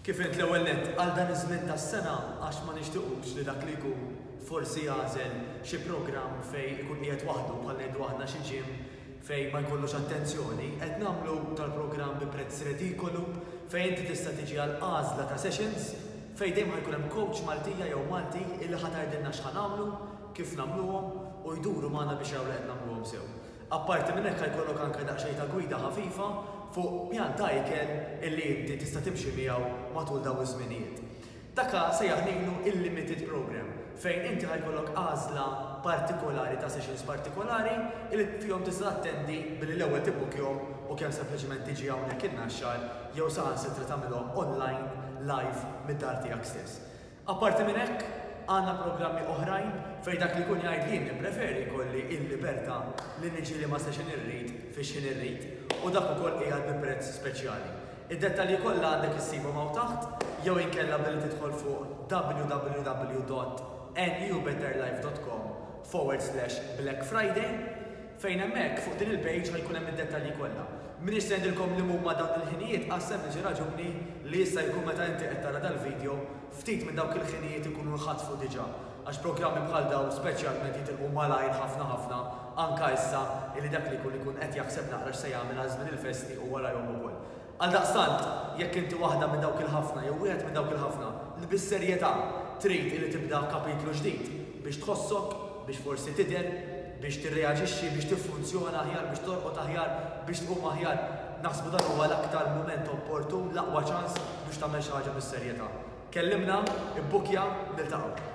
Kif int l-ewwel nett għal dan iż-żmien tas-sena għax ma nixtiequx li dak li jkun forsi jażel xi programm fejn ikun qiegħed waħdu bħal ngħidu aħna xi ġim fejn ma jkollux attenzjoni, qed nagħmlu tal-programm bi prezz redikolu fejn inti tista' tiġi għal għażla ta' sessions fejn dejjem ħajkun hemm coach Maltija jew Malti illi ħatajdilna x'ħa nagħmlu, kif nagħmluhom u jduru magħna biex jaraw li qed nagħmluhom sew. Apparti minn hekk jkollok anke daqsxejn ta' gwida ħafifa fuq pjan ta' ikel illi inti tista' timxi miegħu matul dawn iż-żminijiet. Dakka se jaħnilu il-limited program fejn inti ħajkollok għażla partikolari ta' sessions partikolari illi fihom tista' attendi billi l-ewwel tibbukjhom u kemm sempliċement tiġi hawnhekk in-naxxar jew saħansitra tagħmilhom online live mid-dar tiegħek stess. Apparti minn hekk għandna programmi oħrajn fejn dak li jkun jgħid li nippreferi jkolli l-libertà li niġi li ma session irrid fix xi irrid u dak ukoll qiegħed bi prezz speċjali. Id-dettalji kollha għandek issibhom hawn taħt jew inkella billi tidħol fuq www.nubetterlife.com/Black Friday fejn hemmhekk fuq din il-page ħajkun hemm id-dettalji kollha. Minix se ngħidilkom li huma dawn il-ħinijiet għas sempliċi raġuni li issa jkun meta inti qed tara dal-video ftit minn dawk il-ħinijiet ikunu nħattfu diġà għax programmi bħal dawn speċjalment jitilqu malajr ħafna anke issa li dak li jkun qed jaħseb naqra x'se jagħmel għal żmien il-festi u warahom ukoll. Għaldaqstant, jekk inti waħda minn dawk il-ħafna jew wieħed minn dawk il-ħafna li bis-serjetà trid li tibda kapitlu ġdid biex tħossok, biex forsi tidher, biex tirreaġixxi, biex tiffunzjona aħjar, biex torqod aħjar, biex tqum aħjar, naħsbu dan huwa l-aktar mument opportun, l-aqwa ċans biex tagħmel xi ħaġa bis-serjetà. Kellimna, ibbukja, niltaqgħu.